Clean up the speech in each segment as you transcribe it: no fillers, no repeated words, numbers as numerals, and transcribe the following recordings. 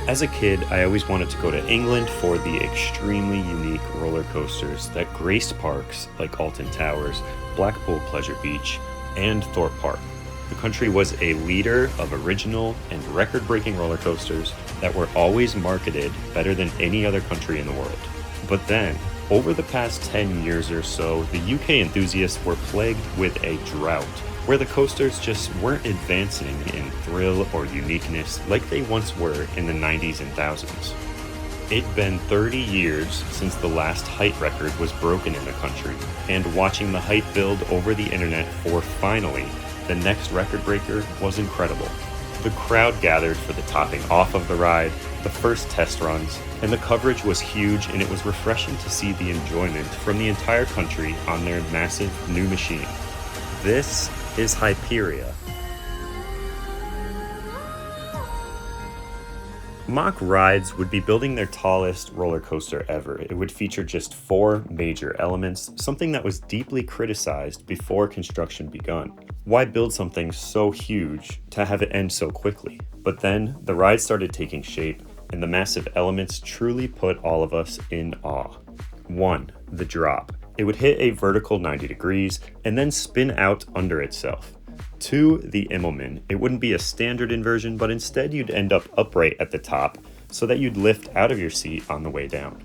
As a kid, I always wanted to go to England for the extremely unique roller coasters that graced parks like Alton Towers, Blackpool Pleasure Beach, and Thorpe Park. The country was a leader of original and record-breaking roller coasters that were always marketed better than any other country in the world. But then, over the past 10 years or so, the UK enthusiasts were plagued with a drought, where the coasters just weren't advancing in thrill or uniqueness like they once were in the 90s and thousands. It'd been 30 years since the last height record was broken in the country, and watching the height build over the internet for finally the next record breaker was incredible. The crowd gathered for the topping off of the ride, the first test runs, and the coverage was huge, and it was refreshing to see the enjoyment from the entire country on their massive new machine. This is Hyperia. Mack Rides would be building their tallest roller coaster ever. It would feature just 4 major elements, something that was deeply criticized before construction begun. Why build something so huge to have it end so quickly? But then the ride started taking shape, and the massive elements truly put all of us in awe. 1. The drop. It would hit a vertical 90 degrees and then spin out under itself. 2. The Immelman. It wouldn't be a standard inversion, but instead you'd end up upright at the top so that you'd lift out of your seat on the way down.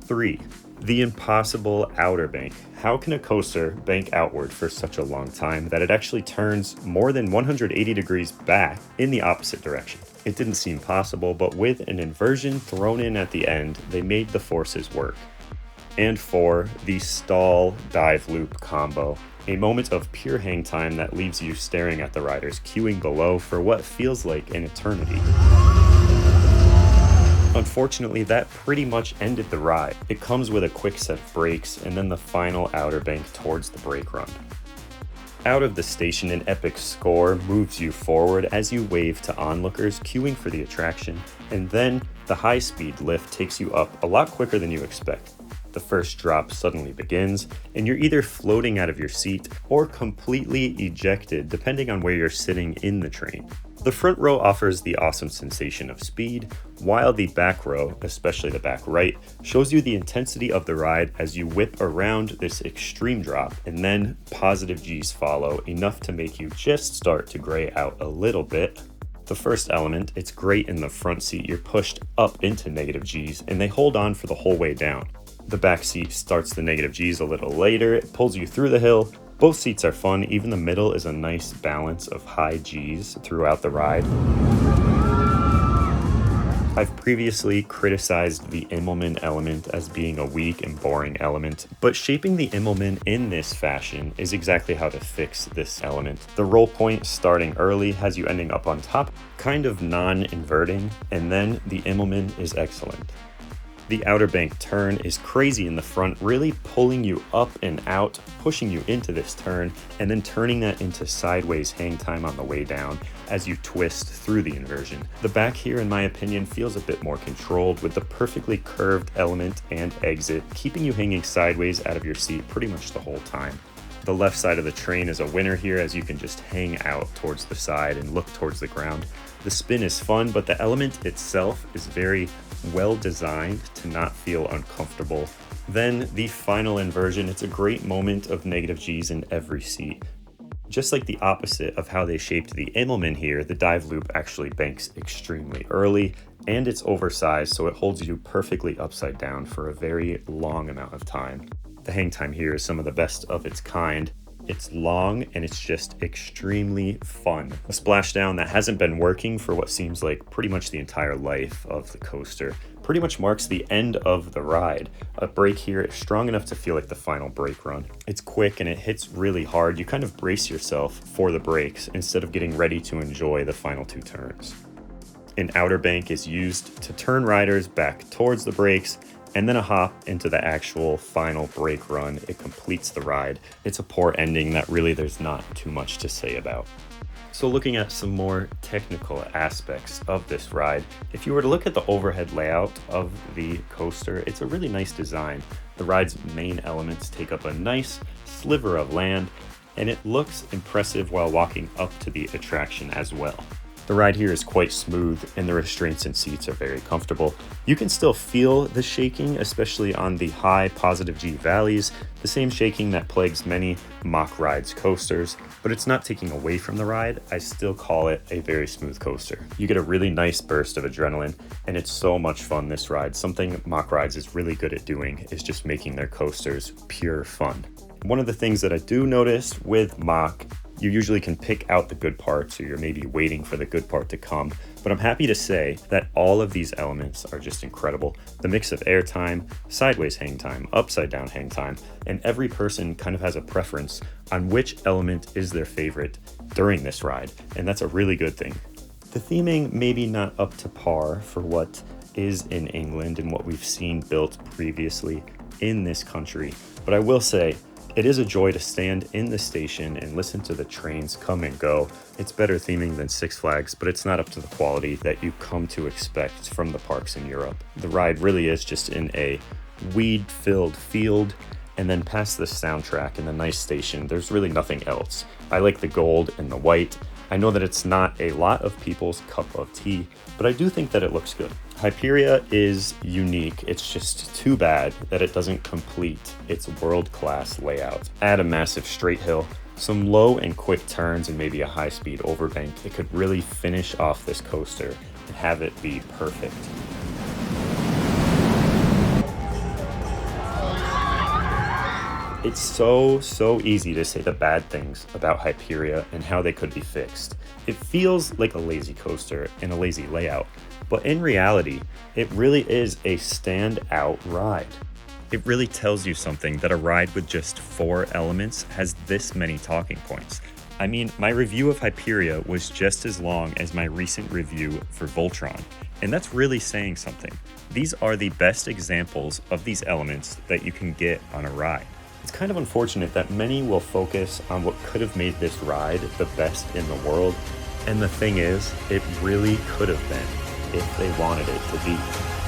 3. The Impossible Outerbank. How can a coaster bank outward for such a long time that it actually turns more than 180 degrees back in the opposite direction? It didn't seem possible, but with an inversion thrown in at the end, they made the forces work. And 4. The Stall Dive Loop combo. A moment of pure hang time that leaves you staring at the riders queuing below for what feels like an eternity. Unfortunately, that pretty much ended the ride. It comes with a quick set of brakes and then the final outer bank towards the brake run. Out of the station, an epic score moves you forward as you wave to onlookers queuing for the attraction, and then the high-speed lift takes you up a lot quicker than you expect. The first drop suddenly begins, and you're either floating out of your seat or completely ejected depending on where you're sitting in the train. The front row offers the awesome sensation of speed, while the back row, especially the back right, shows you the intensity of the ride as you whip around this extreme drop, and then positive G's follow, enough to make you just start to gray out a little bit. The first element, it's great in the front seat. You're pushed up into negative G's, and they hold on for the whole way down. The back seat starts the negative G's a little later, it pulls you through the hill. Both seats are fun, even the middle is a nice balance of high G's throughout the ride. I've previously criticized the Immelman element as being a weak and boring element, but shaping the Immelman in this fashion is exactly how to fix this element. The roll point starting early has you ending up on top, kind of non-inverting, and then the Immelman is excellent. The outer bank turn is crazy in the front, really pulling you up and out, pushing you into this turn, and then turning that into sideways hang time on the way down as you twist through the inversion. The back here, in my opinion, feels a bit more controlled with the perfectly curved element and exit, keeping you hanging sideways out of your seat pretty much the whole time. The left side of the train is a winner here as you can just hang out towards the side and look towards the ground. The spin is fun, but the element itself is very well designed to not feel uncomfortable. Then the final inversion, it's a great moment of negative G's in every seat. Just like the opposite of how they shaped the Immelman here, the dive loop actually banks extremely early, and it's oversized so it holds you perfectly upside down for a very long amount of time. The hang time here is some of the best of its kind. It's long and it's just extremely fun. A splashdown that hasn't been working for what seems like pretty much the entire life of the coaster pretty much marks the end of the ride. A brake here is strong enough to feel like the final brake run. It's quick and it hits really hard. You kind of brace yourself for the brakes instead of getting ready to enjoy the final 2 turns. An outer bank is used to turn riders back towards the brakes, and then a hop into the actual final brake run. It completes the ride. It's a poor ending that really there's not too much to say about. So looking at some more technical aspects of this ride, if you were to look at the overhead layout of the coaster, it's a really nice design. The ride's main elements take up a nice sliver of land, and it looks impressive while walking up to the attraction as well. The ride here is quite smooth and the restraints and seats are very comfortable. You can still feel the shaking, especially on the high positive G valleys, the same shaking that plagues many Mack Rides coasters, but it's not taking away from the ride. I still call it a very smooth coaster. You get a really nice burst of adrenaline and it's so much fun, this ride. Something Mack Rides is really good at doing is just making their coasters pure fun. One of the things that I do notice with Mack, you usually can pick out the good parts, or you're maybe waiting for the good part to come. But I'm happy to say that all of these elements are just incredible. The mix of air time, sideways hang time, upside down hang time, and every person kind of has a preference on which element is their favorite during this ride. And that's a really good thing. The theming maybe not up to par for what is in England and what we've seen built previously in this country. But I will say, it is a joy to stand in the station and listen to the trains come and go. It's better theming than Six Flags, but it's not up to the quality that you come to expect from the parks in Europe. The ride really is just in a weed-filled field, and then past the soundtrack and the nice station, there's really nothing else. I like the gold and the white. I know that it's not a lot of people's cup of tea, but I do think that it looks good. Hyperia is unique. It's just too bad that it doesn't complete its world-class layout. Add a massive straight hill, some low and quick turns, and maybe a high-speed overbank. It could really finish off this coaster and have it be perfect. It's so easy to say the bad things about Hyperia and how they could be fixed. It feels like a lazy coaster and a lazy layout, but in reality, it really is a standout ride. It really tells you something that a ride with just 4 elements has this many talking points. I mean, my review of Hyperia was just as long as my recent review for Voltron, and that's really saying something. These are the best examples of these elements that you can get on a ride. It's kind of unfortunate that many will focus on what could have made this ride the best in the world, and the thing is, it really could have been if they wanted it to be.